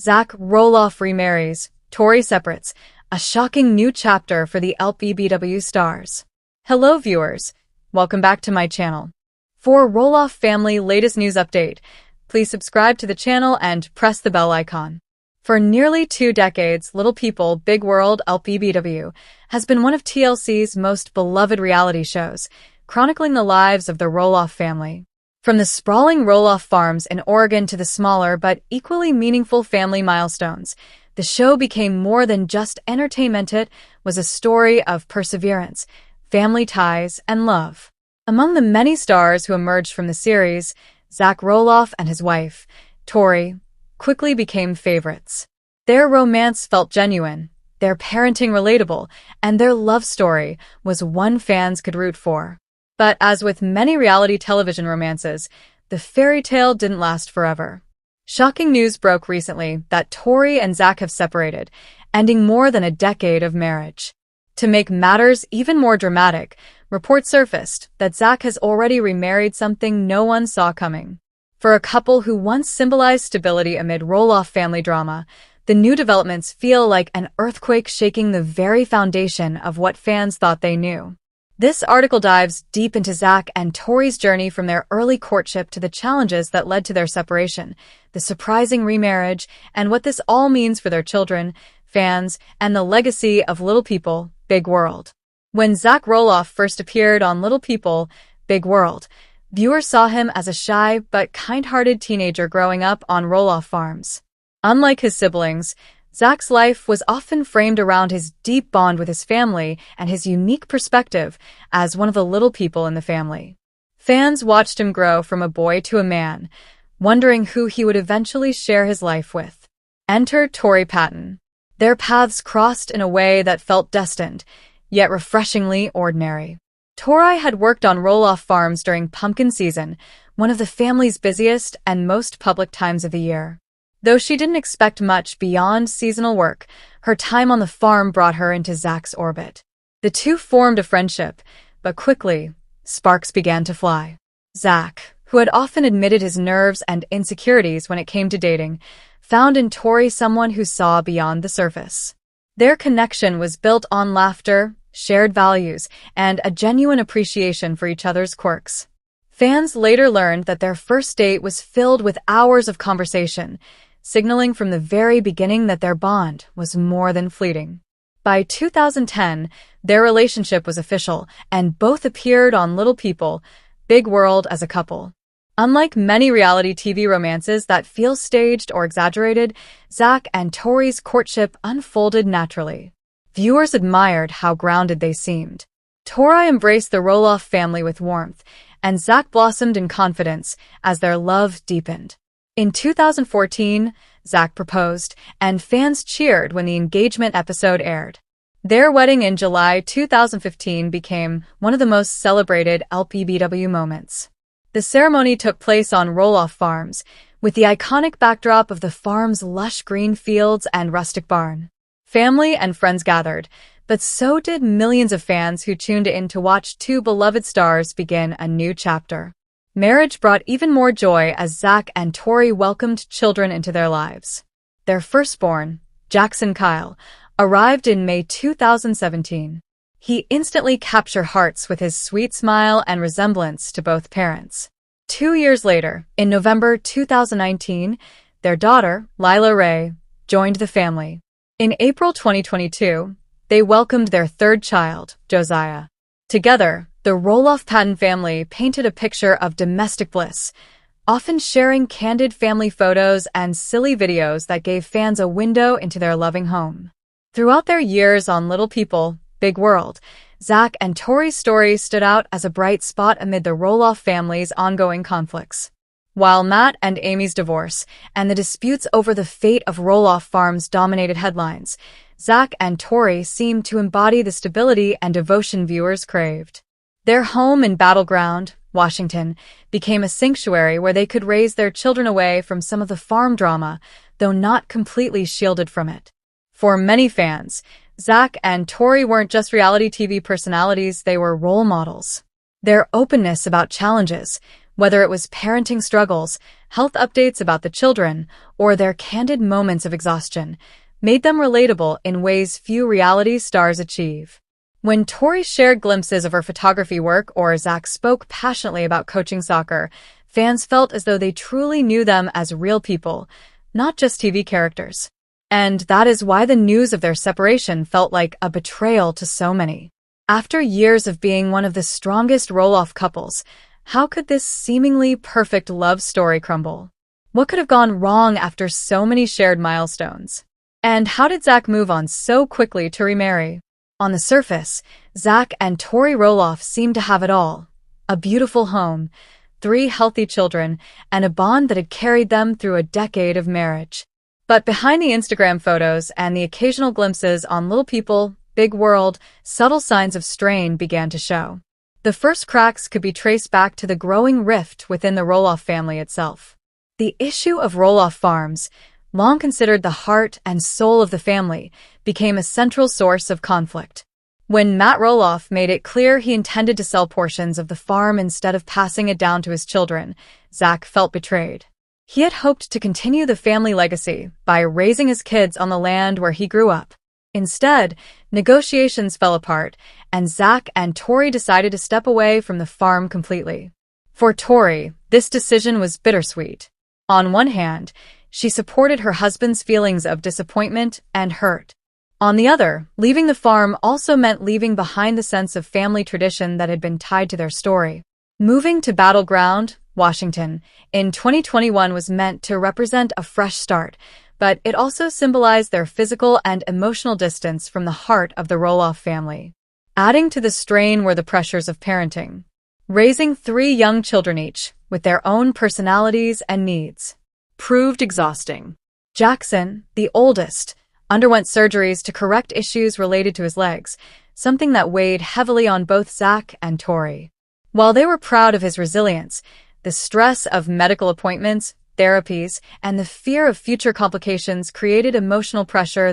Zach Roloff remarries, Tori separates, a shocking new chapter for the LPBW stars. Hello viewers, welcome back to my channel. For Roloff family latest news update, please subscribe to the channel and press the bell icon. For nearly 2 decades, Little People, Big World LPBW has been one of TLC's most beloved reality shows, chronicling the lives of the Roloff family. From the sprawling Roloff farms in Oregon to the smaller but equally meaningful family milestones, the show became more than just entertainment. It was a story of perseverance, family ties, and love. Among the many stars who emerged from the series, Zach Roloff and his wife, Tori, quickly became favorites. Their romance felt genuine, their parenting relatable, and their love story was one fans could root for. But as with many reality television romances, the fairy tale didn't last forever. Shocking news broke recently that Tori and Zach have separated, ending more than a decade of marriage. To make matters even more dramatic, reports surfaced that Zach has already remarried, something no one saw coming. For a couple who once symbolized stability amid Roloff family drama, the new developments feel like an earthquake shaking the very foundation of what fans thought they knew. This article dives deep into Zach and Tori's journey from their early courtship to the challenges that led to their separation, the surprising remarriage, and what this all means for their children, fans, and the legacy of Little People, Big World. When Zach Roloff first appeared on Little People, Big World, viewers saw him as a shy but kind-hearted teenager growing up on Roloff farms. Unlike his siblings, Zach's life was often framed around his deep bond with his family and his unique perspective as one of the little people in the family. Fans watched him grow from a boy to a man, wondering who he would eventually share his life with. Enter Tori Patton. Their paths crossed in a way that felt destined, yet refreshingly ordinary. Tori had worked on Roloff farms during pumpkin season, one of the family's busiest and most public times of the year. Though she didn't expect much beyond seasonal work, her time on the farm brought her into Zach's orbit. The two formed a friendship, but quickly, sparks began to fly. Zach, who had often admitted his nerves and insecurities when it came to dating, found in Tori someone who saw beyond the surface. Their connection was built on laughter, shared values, and a genuine appreciation for each other's quirks. Fans later learned that their first date was filled with hours of conversation, signaling from the very beginning that their bond was more than fleeting. By 2010, their relationship was official, and both appeared on Little People, Big World as a couple. Unlike many reality TV romances that feel staged or exaggerated, Zach and Tori's courtship unfolded naturally. Viewers admired how grounded they seemed. Tori embraced the Roloff family with warmth, and Zach blossomed in confidence as their love deepened. In 2014, Zach proposed, and fans cheered when the engagement episode aired. Their wedding in July 2015 became one of the most celebrated LPBW moments. The ceremony took place on Roloff Farms, with the iconic backdrop of the farm's lush green fields and rustic barn. Family and friends gathered, but so did millions of fans who tuned in to watch two beloved stars begin a new chapter. Marriage brought even more joy as Zach and Tori welcomed children into their lives. Their firstborn, Jackson Kyle, arrived in May 2017. He instantly captured hearts with his sweet smile and resemblance to both parents. 2 years later, in November 2019, their daughter, Lila Ray, joined the family. In April 2022, they welcomed their third child, Josiah. Together, the Roloff Patton family painted a picture of domestic bliss, often sharing candid family photos and silly videos that gave fans a window into their loving home. Throughout their years on Little People, Big World, Zach and Tori's story stood out as a bright spot amid the Roloff family's ongoing conflicts. While Matt and Amy's divorce and the disputes over the fate of Roloff Farms dominated headlines, Zach and Tori seemed to embody the stability and devotion viewers craved. Their home in Battleground, Washington, became a sanctuary where they could raise their children away from some of the farm drama, though not completely shielded from it. For many fans, Zach and Tori weren't just reality TV personalities, they were role models. Their openness about challenges, whether it was parenting struggles, health updates about the children, or their candid moments of exhaustion made them relatable in ways few reality stars achieve. When Tori shared glimpses of her photography work or Zach spoke passionately about coaching soccer, fans felt as though they truly knew them as real people, not just TV characters. And that is why the news of their separation felt like a betrayal to so many. After years of being one of the strongest Roloff couples, how could this seemingly perfect love story crumble? What could have gone wrong after so many shared milestones? And how did Zach move on so quickly to remarry? On the surface, Zach and Tori Roloff seemed to have it all. A beautiful home, 3 healthy children, and a bond that had carried them through a decade of marriage. But behind the Instagram photos and the occasional glimpses on Little People, Big World, subtle signs of strain began to show. The first cracks could be traced back to the growing rift within the Roloff family itself. The issue of Roloff farms, long considered the heart and soul of the family, became a central source of conflict. When Matt Roloff made it clear he intended to sell portions of the farm instead of passing it down to his children, Zach felt betrayed. He had hoped to continue the family legacy by raising his kids on the land where he grew up. Instead, negotiations fell apart, and Zach and Tori decided to step away from the farm completely. For Tori, this decision was bittersweet. On one hand, she supported her husband's feelings of disappointment and hurt. On the other, leaving the farm also meant leaving behind the sense of family tradition that had been tied to their story. Moving to Battleground, Washington, in 2021 was meant to represent a fresh start, but it also symbolized their physical and emotional distance from the heart of the Roloff family. Adding to the strain were the pressures of parenting. Raising 3 young children each, with their own personalities and needs, proved exhausting. Jackson, the oldest, underwent surgeries to correct issues related to his legs, something that weighed heavily on both Zach and Tori. While they were proud of his resilience, the stress of medical appointments, therapies, and the fear of future complications created emotional pressure that